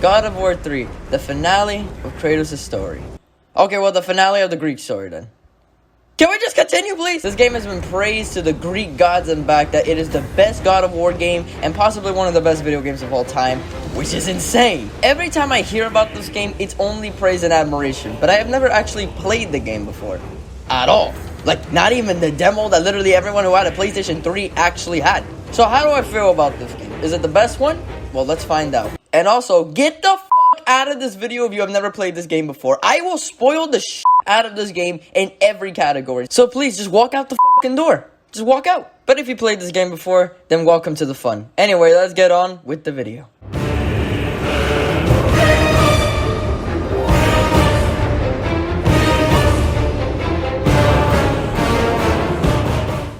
God of War 3, the finale of Kratos' story. Okay, well, the finale of the Greek story then. Can we just continue, please? This game has been praised to the Greek gods and back that it is the best God of War game and possibly one of the best video games of all time, which is insane. Every time I hear about this game, it's only praise and admiration, but I have never actually played the game before. At all. Like, not even the demo that literally everyone who had a PlayStation 3 actually had. So how do I feel about this game? Is it the best one? Well, let's find out. And also, get the fuck out of this video if you have never played this game before. I will spoil the shit out of this game in every category. So please, just walk out the fucking door. Just walk out. But if you played this game before, then welcome to the fun. Anyway, let's get on with the video.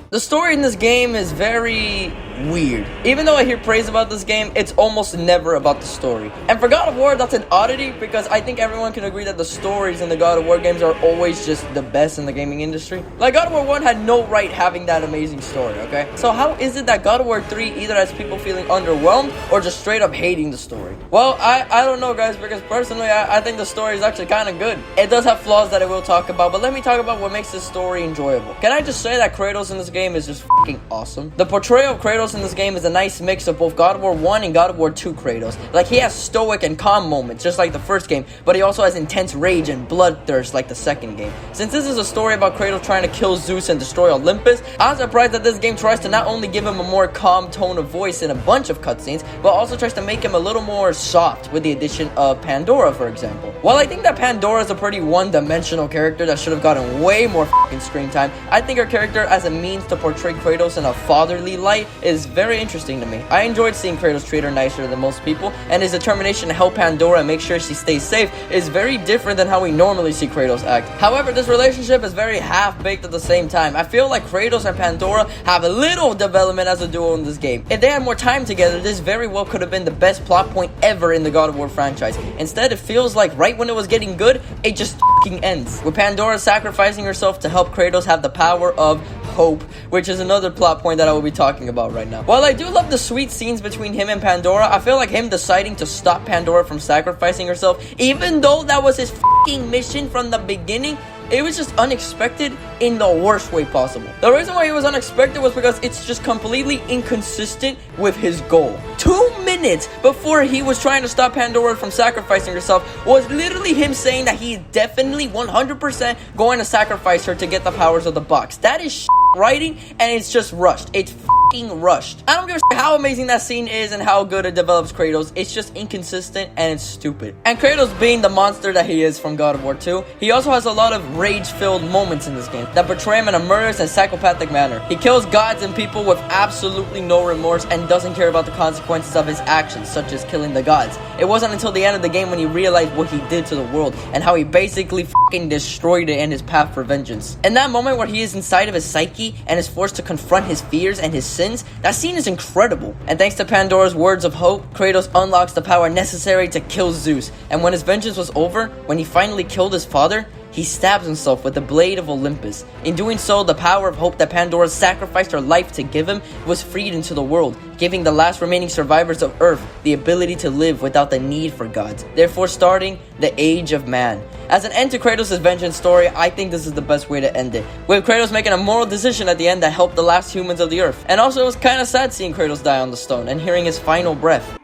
The story in this game is very weird. Even though I hear praise about this game, it's almost never about the story. And for God of War, that's an oddity because I think everyone can agree that the stories in the God of War games are always just the best in the gaming industry. Like, God of War 1 had no right having that amazing story, okay? So how is it that God of War 3 either has people feeling underwhelmed or just straight up hating the story? Well, I don't know, guys, because personally, I think the story is actually kind of good. It does have flaws that I will talk about, but let me talk about what makes this story enjoyable. Can I just say that Kratos in this game is just fucking awesome? The portrayal of Kratos in this game is a nice mix of both God of War 1 and God of War 2 Kratos. Like, he has stoic and calm moments, just like the first game, but he also has intense rage and bloodthirst like the second game. Since this is a story about Kratos trying to kill Zeus and destroy Olympus, I'm surprised that this game tries to not only give him a more calm tone of voice in a bunch of cutscenes, but also tries to make him a little more soft with the addition of Pandora, for example. While I think that Pandora is a pretty one-dimensional character that should have gotten way more fucking screen time, I think her character as a means to portray Kratos in a fatherly light is very interesting to me. I enjoyed seeing Kratos treat her nicer than most people, and his determination to help Pandora and make sure she stays safe is very different than how we normally see Kratos act. However, this relationship is very half-baked at the same time. I feel like Kratos and Pandora have a little development as a duo in this game. If they had more time together, this very well could have been the best plot point ever in the God of War franchise. Instead, it feels like right when it was getting good, it just fucking ends. With Pandora sacrificing herself to help Kratos have the power of hope, which is another plot point that I will be talking about right now. While I do love the sweet scenes between him and Pandora, I feel like him deciding to stop Pandora from sacrificing herself, even though that was his fucking mission from the beginning, it was just unexpected in the worst way possible. The reason why it was unexpected was because it's just completely inconsistent with his goal. 2 minutes before he was trying to stop Pandora from sacrificing herself was literally him saying that he's definitely 100% going to sacrifice her to get the powers of the box. That is writing, and it's just rushed. It's fucking rushed. I don't give a shit how amazing that scene is and how good it develops Kratos. It's just inconsistent and it's stupid. And Kratos being the monster that he is from God of War 2, he also has a lot of rage-filled moments in this game that portray him in a murderous and psychopathic manner. He kills gods and people with absolutely no remorse and doesn't care about the consequences of his actions, such as killing the gods. It wasn't until the end of the game when he realized what he did to the world and how he basically fucking destroyed it in his path for vengeance. In that moment where he is inside of his psyche and is forced to confront his fears and his sins, that scene is incredible. And thanks to Pandora's words of hope, Kratos unlocks the power necessary to kill Zeus. And when his vengeance was over, when he finally killed his father, he stabs himself with the blade of Olympus. In doing so, the power of hope that Pandora sacrificed her life to give him was freed into the world, giving the last remaining survivors of Earth the ability to live without the need for gods, therefore starting the Age of Man. As an end to Kratos' vengeance story, I think this is the best way to end it, with Kratos making a moral decision at the end that helped the last humans of the Earth. And also, it was kind of sad seeing Kratos die on the stone and hearing his final breath.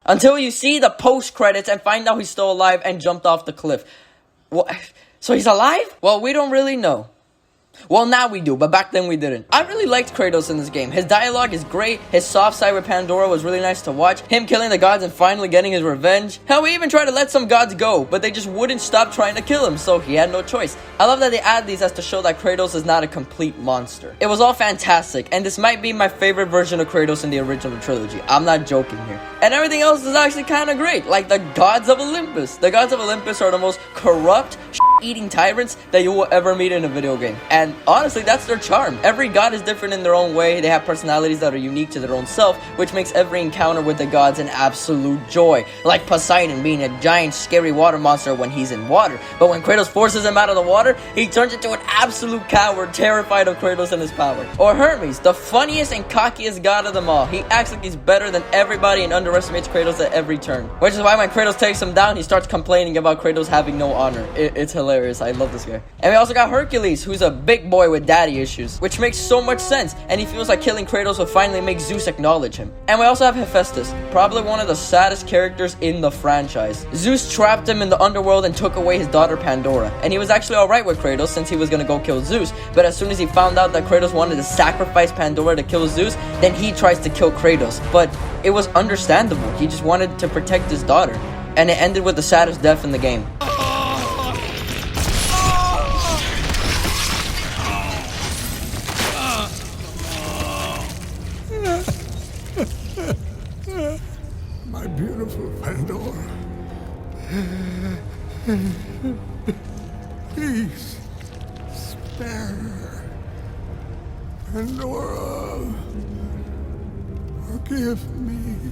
Until you see the post-credits and find out he's still alive and jumped off the cliff. What? So he's alive? Well, we don't really know. Well, now we do, but back then we didn't. I really liked Kratos in this game. His dialogue is great, his soft side with Pandora was really nice to watch, him killing the gods and finally getting his revenge. Hell, we even tried to let some gods go, but they just wouldn't stop trying to kill him, so he had no choice. I love that they add these as to show that Kratos is not a complete monster. It was all fantastic, and this might be my favorite version of Kratos in the original trilogy. I'm not joking here. And everything else is actually kind of great, like the gods of Olympus. The gods of Olympus are the most corrupt, eating tyrants that you will ever meet in a video game. And honestly, that's their charm. Every god is different in their own way. They have personalities that are unique to their own self, which makes every encounter with the gods an absolute joy. Like Poseidon being a giant scary water monster when he's in water, but when Kratos forces him out of the water, he turns into an absolute coward, terrified of Kratos and his power. Or Hermes, the funniest and cockiest god of them all. He acts like he's better than everybody and underestimates Kratos at every turn, which is why when Kratos takes him down, he starts complaining about Kratos having no honor. It's hilarious. I love this guy. And we also got Hercules, who's a big boy with daddy issues, which makes so much sense, and he feels like killing Kratos will finally make Zeus acknowledge him. And we also have Hephaestus, probably one of the saddest characters in the franchise. Zeus trapped him in the underworld and took away his daughter Pandora, and he was actually alright with Kratos since he was gonna go kill Zeus, but as soon as he found out that Kratos wanted to sacrifice Pandora to kill Zeus, then he tries to kill Kratos. But it was understandable. He just wanted to protect his daughter, and it ended with the saddest death in the game. My beautiful Pandora. Please, spare her. Pandora, forgive me.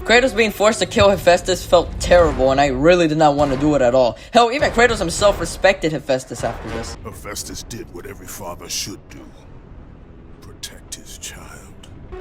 Kratos being forced to kill Hephaestus felt terrible, and I really did not want to do it at all. Hell, even Kratos himself respected Hephaestus after this. Hephaestus did what every father should do. Protect his child.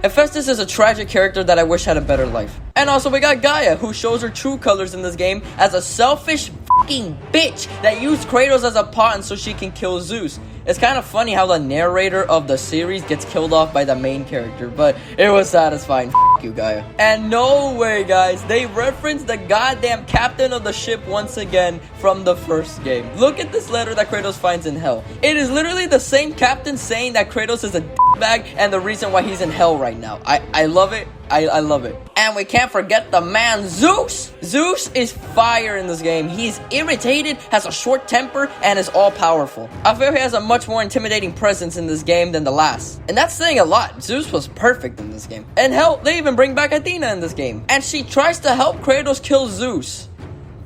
Hephaestus is a tragic character that I wish had a better life. And also we got Gaia, who shows her true colors in this game as a selfish fucking bitch that used Kratos as a pawn so she can kill Zeus. It's kind of funny how the narrator of the series gets killed off by the main character, but it was satisfying. F you, Gaia. And no way, guys, they referenced the goddamn captain of the ship once again from the first game. Look at this letter that Kratos finds in hell. It is literally the same captain saying that Kratos is a bag and the reason why he's in hell right now. I love it. I love it. And we can't forget the man Zeus. Zeus is fire in this game. He's irritated, has a short temper, and is all powerful. I feel he has a much more intimidating presence in this game than the last. And that's saying a lot. Zeus was perfect in this game. And hell, they even bring back Athena in this game. And she tries to help Kratos kill Zeus.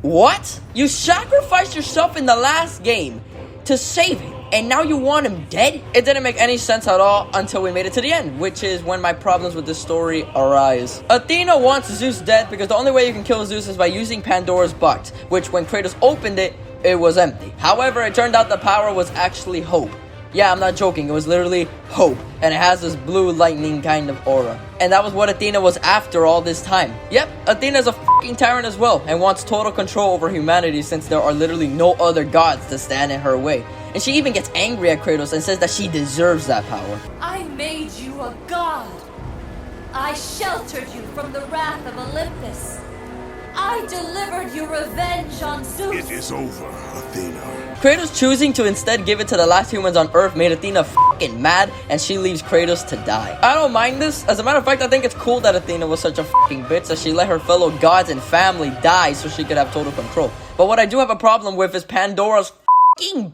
What? You sacrificed yourself in the last game to save him, and now you want him dead? It didn't make any sense at all until we made it to the end, which is when my problems with this story arise. Athena wants Zeus dead because the only way you can kill Zeus is by using Pandora's box, which when Kratos opened it, it was empty. However, it turned out the power was actually hope. Yeah, I'm not joking, it was literally hope, and it has this blue lightning kind of aura. And that was what Athena was after all this time. Yep, Athena's a fucking tyrant as well, and wants total control over humanity since there are literally no other gods to stand in her way. And she even gets angry at Kratos and says that she deserves that power. I made you a god. I sheltered you from the wrath of Olympus. I delivered you revenge on Zeus. It is over, Athena. Kratos choosing to instead give it to the last humans on Earth made Athena fucking mad, and she leaves Kratos to die. I don't mind this. As a matter of fact, I think it's cool that Athena was such a fucking bitch that she let her fellow gods and family die so she could have total control. But what I do have a problem with is Pandora's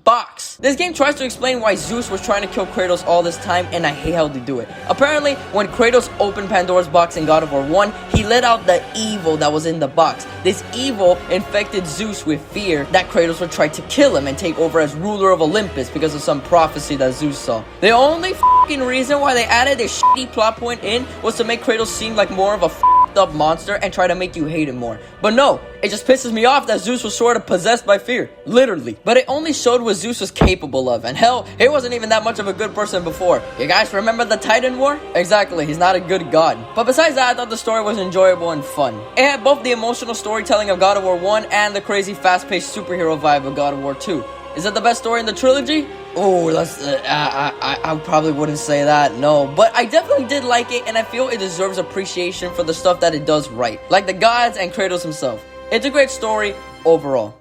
box. This game tries to explain why Zeus was trying to kill Kratos all this time, and I hate how they do it. Apparently, when Kratos opened Pandora's box in God of War 1, he let out the evil that was in the box. This evil infected Zeus with fear that Kratos would try to kill him and take over as ruler of Olympus because of some prophecy that Zeus saw. The only fucking reason why they added this shitty plot point in was to make Kratos seem like more of a up monster and try to make you hate him more. But no, it just pisses me off that Zeus was sort of possessed by fear, literally. But it only showed what Zeus was capable of, and hell, he wasn't even that much of a good person before. You guys remember the Titan War? Exactly, he's not a good god. But besides that, I thought the story was enjoyable and fun. It had both the emotional storytelling of God of War 1 and the crazy fast-paced superhero vibe of God of War 2. Is it the best story in the trilogy? Oh, I probably wouldn't say that, no. But I definitely did like it, and I feel it deserves appreciation for the stuff that it does right. Like the gods and Kratos himself. It's a great story overall.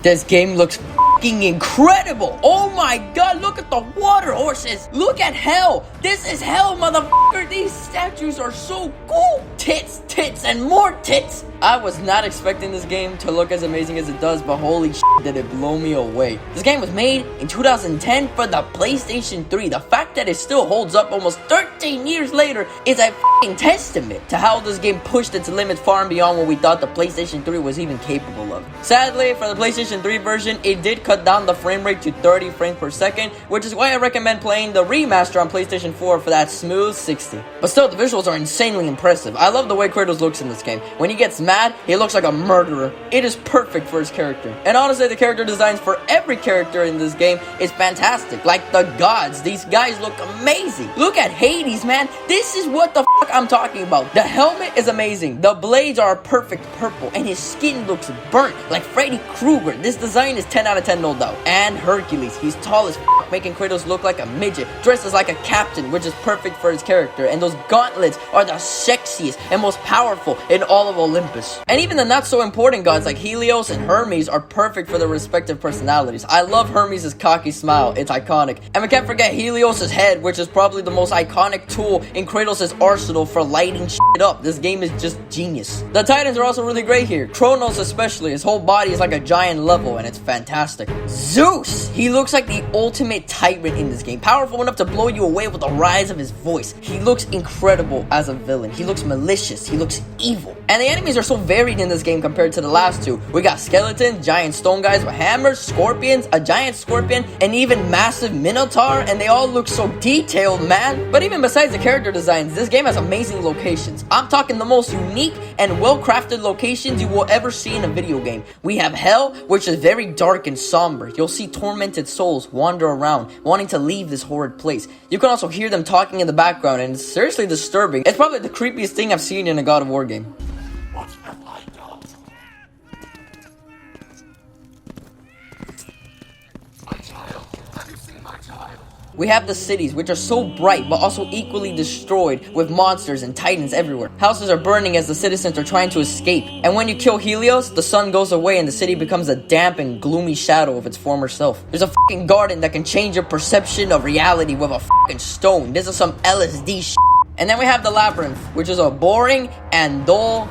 This game looks fucking incredible. Oh my god, look at the water horses. Look at hell. This is hell, motherfucker. These statues are so cool. Tits, tits, and more tits. I was not expecting this game to look as amazing as it does, but holy shit, did it blow me away. This game was made in 2010 for the PlayStation 3. The fact that it still holds up almost 13 years later is a fucking testament to how this game pushed its limits far and beyond what we thought the PlayStation 3 was even capable of. Sadly, for the PlayStation 3 version, it did cut down the frame rate to 30 frames per second, which is why I recommend playing the remaster on PlayStation 4 for that smooth 60. But still, the visuals are insanely impressive. I love the way Kratos looks in this game. When he gets mad, he looks like a murderer. It is perfect for his character. And honestly, the character designs for every character in this game is fantastic. Like the gods, these guys look amazing. Look at Hades, man. This is what the fuck I'm talking about. The helmet is amazing. The blades are a perfect purple, and his skin looks burnt like Freddy Krueger. This design is 10 out of 10, no doubt. And Hercules, he's tall as fuck, making Kratos look like a midget, dressed as like a captain, which is perfect for his character. And those gauntlets are the sexiest and most powerful in all of Olympus. And even the not so important gods like Helios and Hermes are perfect for their respective personalities. I love Hermes' cocky smile, it's iconic. And we can't forget Helios' head, which is probably the most iconic tool in Kratos' arsenal for lighting shit up. This game is just genius. The Titans are also really great here. Kronos especially, his whole body is like a giant level and it's fantastic. Zeus, he looks like the ultimate tyrant in this game, powerful enough to blow you away with the rise of his voice. He looks incredible as a villain. He looks malicious, he looks evil. And the enemies are so varied in this game compared to the last two. We got skeletons, giant stone guys with hammers, scorpions, a giant scorpion, and even massive minotaur, and they all look so detailed, man. But even besides the character designs, this game has amazing locations. I'm talking the most unique and well-crafted locations you will ever see in a video game. We have Hell, which is very dark and somber. You'll see tormented souls wander around, wanting to leave this horrid place. You can also hear them talking in the background, and it's seriously disturbing. It's probably the creepiest thing I've seen in a God of War game. What's the light of? My child. Have you seen my child? We have the cities, which are so bright but also equally destroyed with monsters and titans everywhere. Houses are burning as the citizens are trying to escape. And when you kill Helios, the sun goes away and the city becomes a damp and gloomy shadow of its former self. There's a fucking garden that can change your perception of reality with a fucking stone. This is some LSD shit. And then we have the Labyrinth, which is a boring and dull,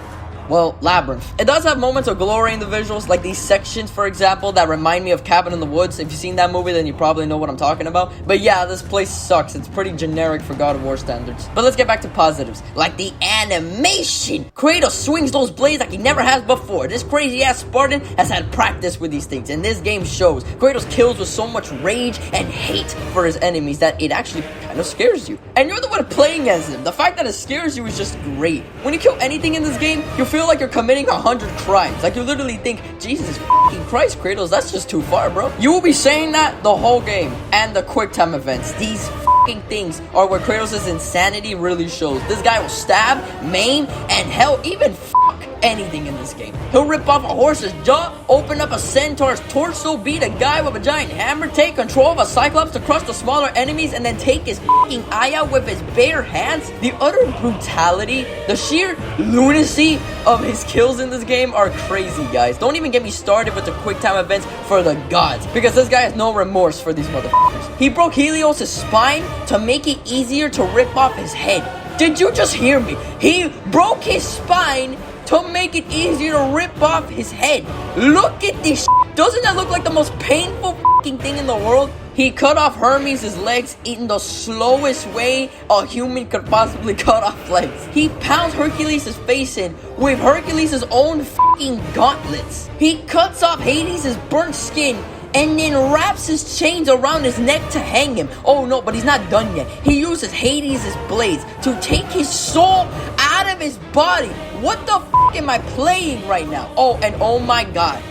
well, labyrinth. It does have moments of glory in the visuals, like these sections, for example, that remind me of Cabin in the Woods. If you've seen that movie, then you probably know what I'm talking about. But yeah, this place sucks. It's pretty generic for God of War standards. But let's get back to positives, like the animation. Kratos swings those blades like he never has before. This crazy-ass Spartan has had practice with these things, and this game shows. Kratos kills with so much rage and hate for his enemies that it actually kind of scares you. And you're the one playing as him. The fact that it scares you is just great. When you kill anything in this game, you feel like you're committing 100 crimes. Like you literally think, Jesus fucking Christ, Kratos, that's just too far, bro. You will be saying that the whole game. And the quick time events, these fucking things are where Kratos' insanity really shows. This guy will stab, maim, and hell, even fuck anything in this game. He'll rip off a horse's jaw, open up a centaur's torso, beat a guy with a giant hammer, take control of a cyclops to crush the smaller enemies, and then take his fucking eye out with his bare hands. The utter brutality, the sheer lunacy of his kills in this game are crazy, guys. Don't even get me started with the quick time events for the gods, because this guy has no remorse for these motherfuckers. He broke Helios' spine to make it easier to rip off his head. Did you just hear me? He broke his spine to make it easier to rip off his head. Look at this shit. Doesn't that look like the most painful fucking thing in the world? He cut off Hermes' legs in the slowest way a human could possibly cut off legs. He pounds Hercules' face in with Hercules' own fucking gauntlets. He cuts off Hades' burnt skin and then wraps his chains around his neck to hang him. Oh no, but he's not done yet. He uses Hades' blades to take his soul out of his body. What the fuck am I playing right now? Oh, and oh my god,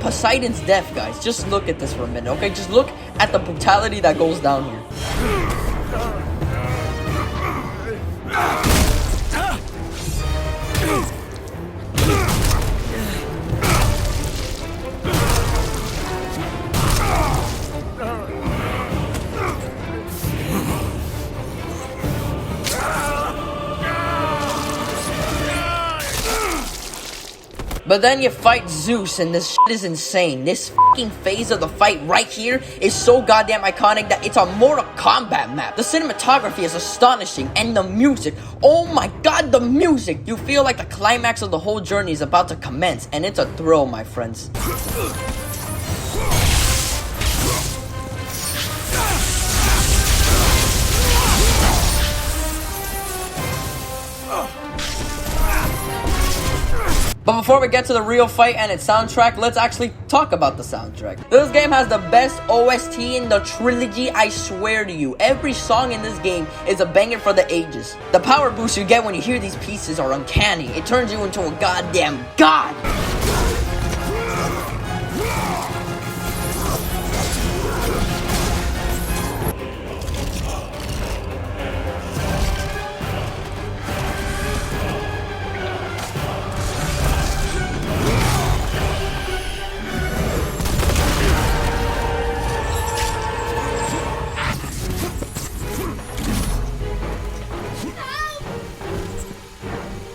Poseidon's death, guys. Just look at this for a minute, okay? Just look at the brutality that goes down here. But then you fight Zeus and this shit is insane. This fucking phase of the fight right here is so goddamn iconic that it's a Mortal Kombat map. The cinematography is astonishing and the music, oh my god, the music! You feel like the climax of the whole journey is about to commence, and it's a thrill, my friends. But before we get to the real fight and its soundtrack, let's actually talk about the soundtrack. This game has the best OST in the trilogy, I swear to you. Every song in this game is a banger for the ages. The power boost you get when you hear these pieces are uncanny. It turns you into a goddamn god.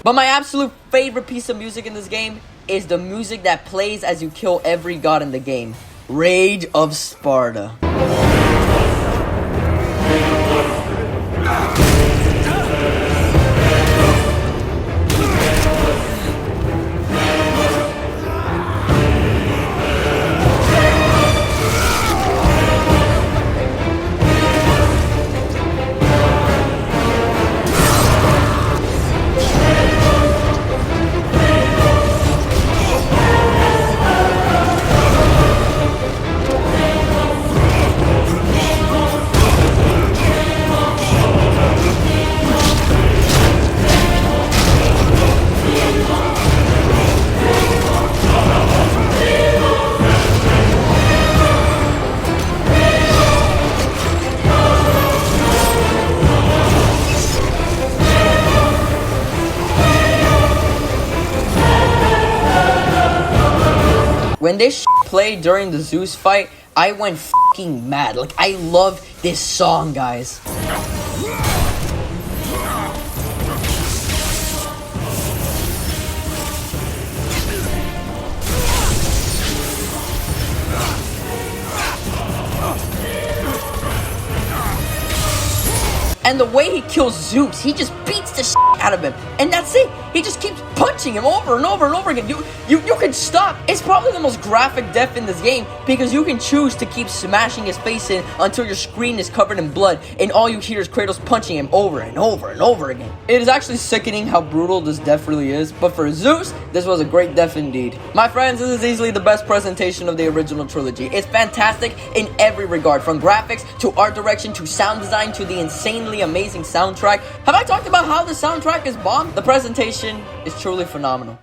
But my absolute favorite piece of music in this game is the music that plays as you kill every god in the game. Rage of Sparta. When this played during the Zeus fight, I went fucking mad. Like, I love this song, guys. And the way he kills Zeus, he just beats the shit out of him. And that's it. He just keeps punching him over and over and over again. You can stop. It's probably the most graphic death in this game because you can choose to keep smashing his face in until your screen is covered in blood and all you hear is Kratos punching him over and over and over again. It is actually sickening how brutal this death really is, but for Zeus, this was a great death indeed. My friends, this is easily the best presentation of the original trilogy. It's fantastic in every regard, from graphics to art direction to sound design to the insanely amazing soundtrack. Have I talked about how the soundtrack is bomb? The presentation is truly phenomenal.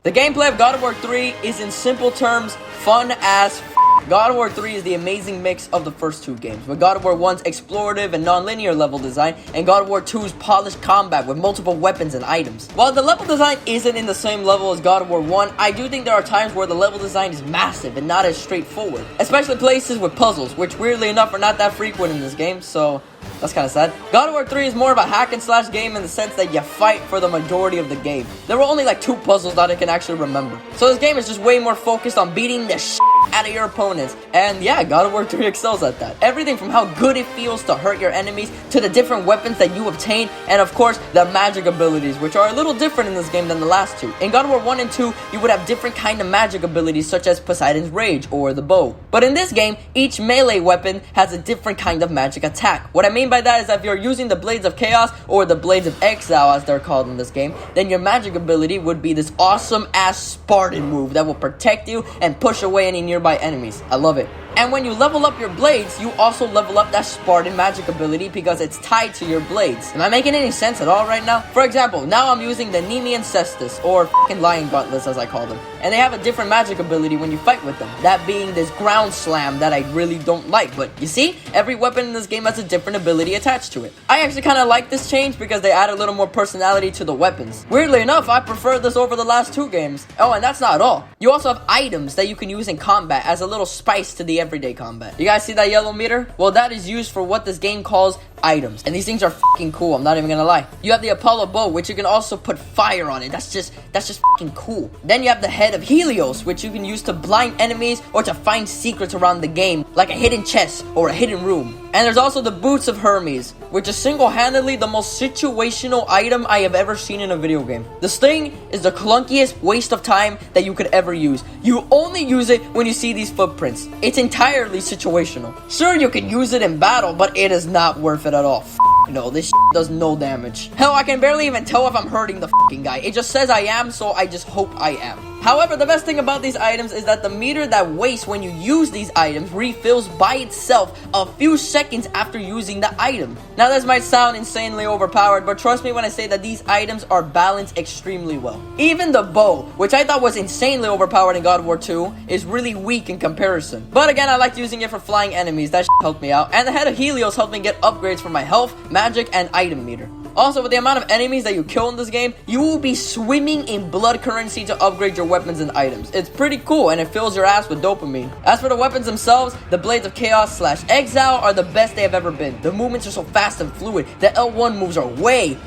The gameplay of God of War 3 is, in simple terms, fun as f***. God of War 3 is the amazing mix of the first two games, with God of War 1's explorative and non-linear level design, and God of War 2's polished combat with multiple weapons and items. While the level design isn't in the same level as God of War 1, I do think there are times where the level design is massive and not as straightforward, especially places with puzzles, which weirdly enough are not that frequent in this game, so that's kind of sad. God of War 3 is more of a hack and slash game in the sense that you fight for the majority of the game. There were only like 2 puzzles that I can actually remember. So this game is just way more focused on beating the shit out of your opponents. And yeah, God of War 3 excels at that. Everything from how good it feels to hurt your enemies, to the different weapons that you obtain, and of course, the magic abilities, which are a little different in this game than the last two. In God of War 1 and 2, you would have different kind of magic abilities, such as Poseidon's Rage or the bow. But in this game, each melee weapon has a different kind of magic attack. What I mean by that is that if you're using the Blades of Chaos, or the Blades of Exile as they're called in this game, then your magic ability would be this awesome ass Spartan move that will protect you and push away any nearby enemies. I love it. And when you level up your blades, you also level up that Spartan magic ability because it's tied to your blades. Am I making any sense at all right now? For example, now I'm using the Nemean Cestus, or f***ing Lion Gauntlets as I call them. And they have a different magic ability when you fight with them. That being this ground slam that I really don't like. But you see, every weapon in this game has a different ability attached to it. I actually kind of like this change because they add a little more personality to the weapons. Weirdly enough, I prefer this over the last 2 games. Oh, and that's not all. You also have items that you can use in combat as a little spice to the everyday combat. You guys see that yellow meter? Well, that is used for what this game calls items. And these things are fucking cool, I'm not even gonna lie. You have the Apollo bow, which you can also put fire on it. That's just fucking cool. Then you have the head of Helios, which you can use to blind enemies or to find secrets around the game, like a hidden chest or a hidden room. And there's also the boots of Hermes, which is single-handedly the most situational item I have ever seen in a video game. This thing is the clunkiest waste of time that you could ever use. You only use it when you see these footprints. It's entirely situational. Sure, you can use it in battle, but it is not worth it at all. No, this does no damage. Hell, I can barely even tell if I'm hurting the fucking guy. It just says I am, so I just hope I am. However, the best thing about these items is that the meter that wastes when you use these items refills by itself a few seconds after using the item. Now, this might sound insanely overpowered, but trust me when I say that these items are balanced extremely well. Even the bow, which I thought was insanely overpowered in God of War 2, is really weak in comparison. But again, I liked using it for flying enemies. That helped me out. And the head of Helios helped me get upgrades for my health, magic, and item meter. Also, with the amount of enemies that you kill in this game, you will be swimming in blood currency to upgrade your weapons and items. It's pretty cool, and it fills your ass with dopamine. As for the weapons themselves, the Blades of Chaos / Exile are the best they have ever been. The movements are so fast and fluid. The L1 moves are way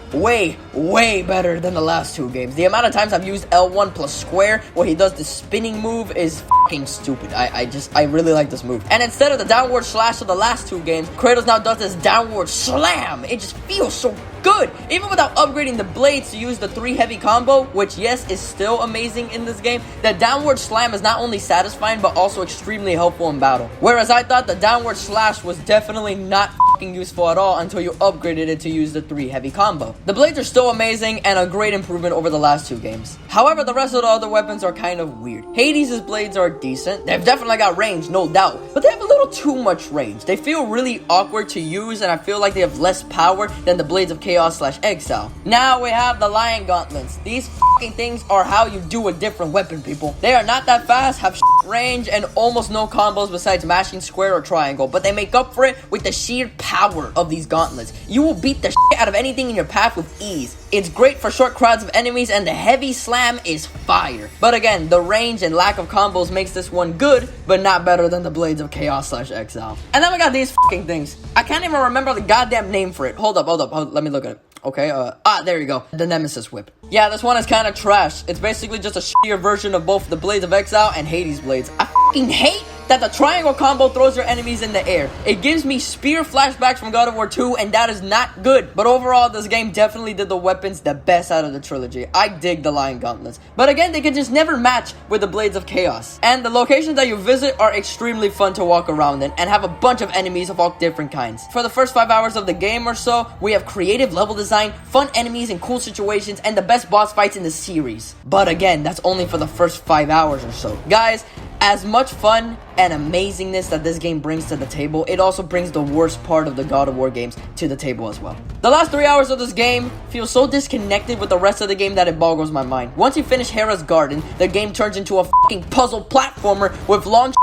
better than the last two games. The amount of times I've used L1 plus square, where he does the spinning move, is fucking stupid. I really like this move. And instead of the downward slash of the last two games, Kratos now does this downward slam. It just feels so good, even without upgrading the blades to use the 3 heavy combo, which yes is still amazing in this game. The downward slam is not only satisfying but also extremely helpful in battle, whereas I thought the downward slash was definitely not useful at all until you upgraded it to use the 3 heavy combo. The blades are still amazing and a great improvement over the last two games. However, the rest of the other weapons are kind of weird. Hades' blades are decent. They've definitely got range, no doubt, but they have a little too much range. They feel really awkward to use, and I feel like they have less power than the Blades of Chaos / Exile. Now we have the Lion Gauntlets. These fucking things are how you do a different weapon, people. They are not that fast, have range, and almost no combos besides mashing square or triangle, but they make up for it with the sheer power of these gauntlets. You will beat the shit out of anything in your path with ease. It's great for short crowds of enemies, and the heavy slam is fire. But again, the range and lack of combos makes this one good, but not better than the Blades of Chaos / Exile. And then we got these fucking things. I can't even remember the goddamn name for it. Hold up, let me look at it. Okay, there you go. The Nemesis Whip. Yeah, this one is kind of trash. It's basically just a shittier version of both the Blades of Exile and Hades blades. I fucking hate that the triangle combo throws your enemies in the air. It gives me spear flashbacks from God of War 2, and that is not good. But overall, this game definitely did the weapons the best out of the trilogy. I dig the Lion Gauntlets. But again, they can just never match with the Blades of Chaos. And the locations that you visit are extremely fun to walk around in, and have a bunch of enemies of all different kinds. For the first 5 hours of the game or so, we have creative level design, fun enemies and cool situations, and the best boss fights in the series. But again, that's only for the first 5 hours or so. Guys, as much fun and amazingness that this game brings to the table, it also brings the worst part of the God of War games to the table as well. The last 3 hours of this game feel so disconnected with the rest of the game that it boggles my mind. Once you finish Hera's Garden, the game turns into a fucking puzzle platformer with long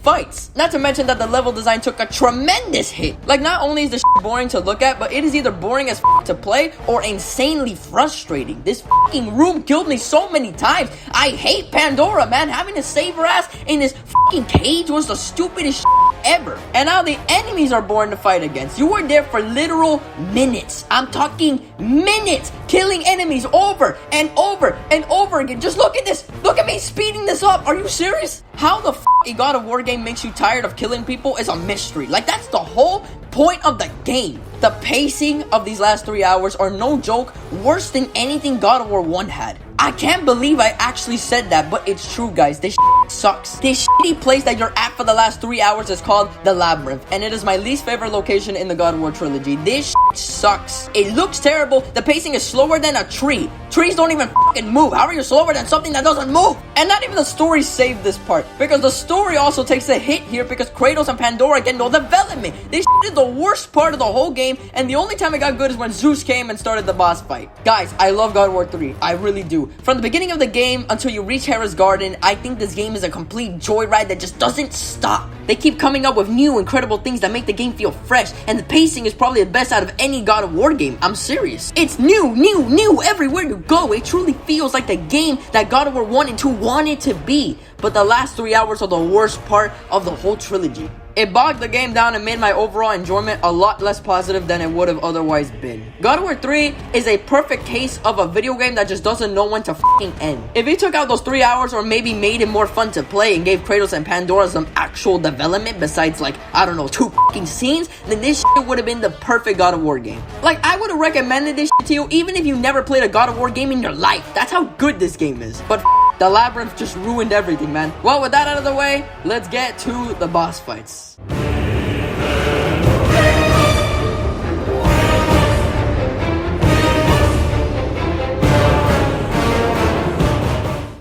fights. Not to mention that the level design took a tremendous hit. Like, not only is the boring to look at, but it is either boring as to play or insanely frustrating. This fucking room killed me so many times. I hate Pandora, man. Having to save her ass in this fucking cage was the stupidest ever. And now the enemies are boring to fight against. You were there for literal minutes. I'm talking minutes, killing enemies over and over and over again. Just look at this. Look at me speeding this up. Are you serious? How the a God of War game makes you tired of killing people is a mystery. Like, that's the whole point of the game. The pacing of these last 3 hours are no joke worse than anything God of War 1 had. I can't believe I actually said that, but it's true, guys. This sucks. This shitty place that you're at for the last 3 hours is called the Labyrinth, and it is my least favorite location in the God of War trilogy. This sucks. It looks terrible. The pacing is slower than a tree. Trees don't even fucking move. How are you slower than something that doesn't move? And not even the story saved this part, because the story also takes a hit here because Kratos and Pandora get no development. This is the worst part of the whole game, and the only time it got good is when Zeus came and started the boss fight. Guys, I love God of War 3. I really do. From the beginning of the game until you reach Hera's Garden, I think this game game is a complete joyride that just doesn't stop. They keep coming up with new, incredible things that make the game feel fresh, and the pacing is probably the best out of any God of War game. I'm serious. It's new everywhere you go. It truly feels like the game that God of War 1 and 2 wanted to be. But the last 3 hours are the worst part of the whole trilogy. It bogged the game down and made my overall enjoyment a lot less positive than it would have otherwise been. God of War 3 is a perfect case of a video game that just doesn't know when to fucking end. If he took out those 3 hours or maybe made it more fun to play and gave Kratos and Pandora some actual development besides like, I don't know, 2 fucking scenes, then this shit would have been the perfect God of War game. Like, I would have recommended this shit to you even if you never played a God of War game in your life. That's how good this game is. But the Labyrinth just ruined everything, man. Well, with that out of the way, let's get to the boss fights.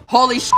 Holy shit,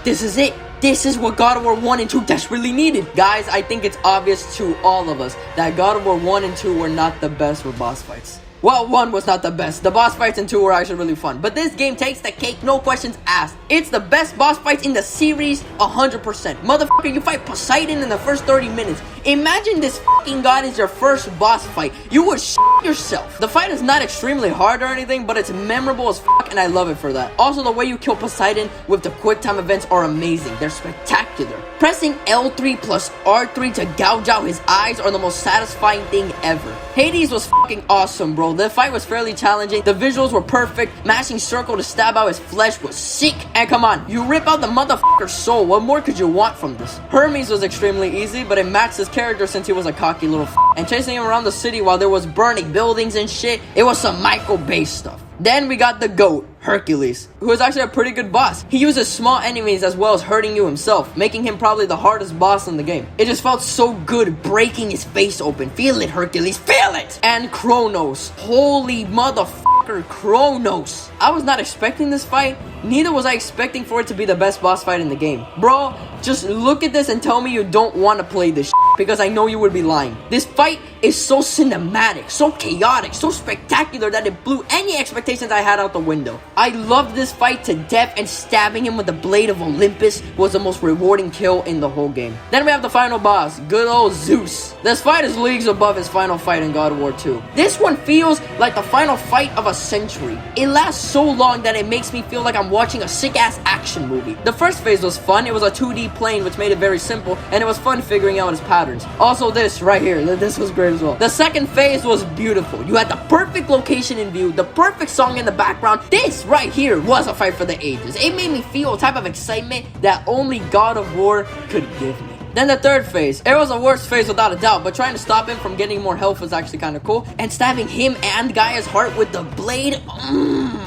this is it. This is what God of War 1 and 2 desperately needed. Guys, I think it's obvious to all of us that God of War 1 and 2 were not the best with boss fights. Well, 1 was not the best. The boss fights in 2 were actually really fun. But this game takes the cake, no questions asked. It's the best boss fights in the series, 100%. Motherfucker, you fight Poseidon in the first 30 minutes. Imagine this fucking god is your first boss fight. You would shit yourself. The fight is not extremely hard or anything, but it's memorable as fuck, and I love it for that. Also, the way you kill Poseidon with the quick time events are amazing. They're spectacular. Pressing L3 plus R3 to gouge out his eyes are the most satisfying thing ever. Hades was fucking awesome, bro. The fight was fairly challenging. The visuals were perfect. Mashing circle to stab out his flesh was sick. And come on, you rip out the motherfucker's soul. What more could you want from this? Hermes was extremely easy, but it matched his character since he was a cocky little and chasing him around the city while there was burning buildings and shit. It was some Michael Bay stuff. Then we got the GOAT, Hercules, who is actually a pretty good boss. He uses small enemies as well as hurting you himself, making him probably the hardest boss in the game. It just felt so good breaking his face open. Feel it, Hercules, feel it! And Kronos. Holy motherfucker, Kronos. I was not expecting this fight. Neither was I expecting for it to be the best boss fight in the game. Bro, just look at this and tell me you don't want to play this shit, because I know you would be lying. This fight is so cinematic, so chaotic, so spectacular that it blew any expectations I had out the window. I loved this fight to death, and stabbing him with the blade of Olympus was the most rewarding kill in the whole game. Then we have the final boss, good old Zeus. This fight is leagues above his final fight in God of War 2. This one feels like the final fight of a century. It lasts so long that it makes me feel like I'm watching a sick-ass action movie. The first phase was fun. It was a 2D plane, which made it very simple, and it was fun figuring out his patterns. Also this right here, this was great as well. The second phase was beautiful. You had the perfect location in view, the perfect song in the background. This right here was a fight for the ages. It made me feel a type of excitement that only God of War could give me. Then the third phase. It was the worst phase without a doubt, but trying to stop him from getting more health was actually kind of cool. And stabbing him and Gaia's heart with the blade,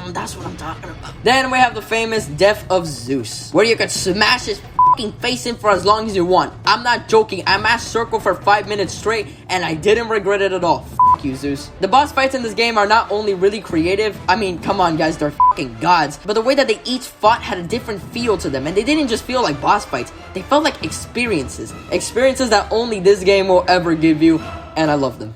that's what I'm talking about. Then we have the famous Death of Zeus, where you can smash his fucking face in for as long as you want. I'm not joking. I mashed circle for 5 minutes straight, and I didn't regret it at all. Fuck you, Zeus. The boss fights in this game are not only really creative, I mean, come on guys, they're fucking gods, but the way that they each fought had a different feel to them, and they didn't just feel like boss fights. They felt like experiences that only this game will ever give you, and I love them.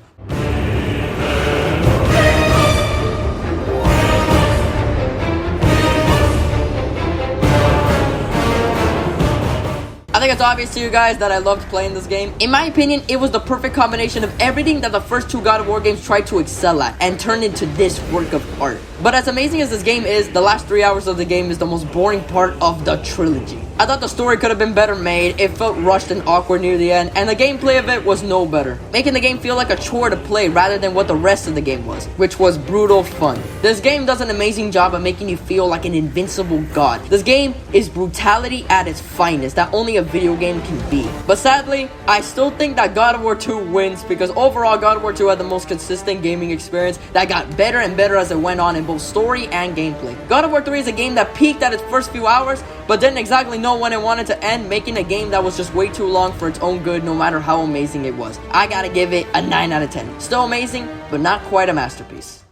I think it's obvious to you guys that I loved playing this game. In my opinion, it was the perfect combination of everything that the first 2 God of War games tried to excel at and turned into this work of art. But as amazing as this game is, the last 3 hours of the game is the most boring part of the trilogy. I thought the story could have been better made. It felt rushed and awkward near the end, and the gameplay of it was no better, making the game feel like a chore to play rather than what the rest of the game was, which was brutal fun. This game does an amazing job of making you feel like an invincible god. This game is brutality at its finest that only a video game can be. But sadly, I still think that God of War 2 wins, because overall God of War 2 had the most consistent gaming experience that got better and better as it went on in both story and gameplay. God of War 3 is a game that peaked at its first few hours, but didn't exactly know when it wanted to end, making a game that was just way too long for its own good, no matter how amazing it was. I gotta give it a 9 out of 10. Still amazing, but not quite a masterpiece.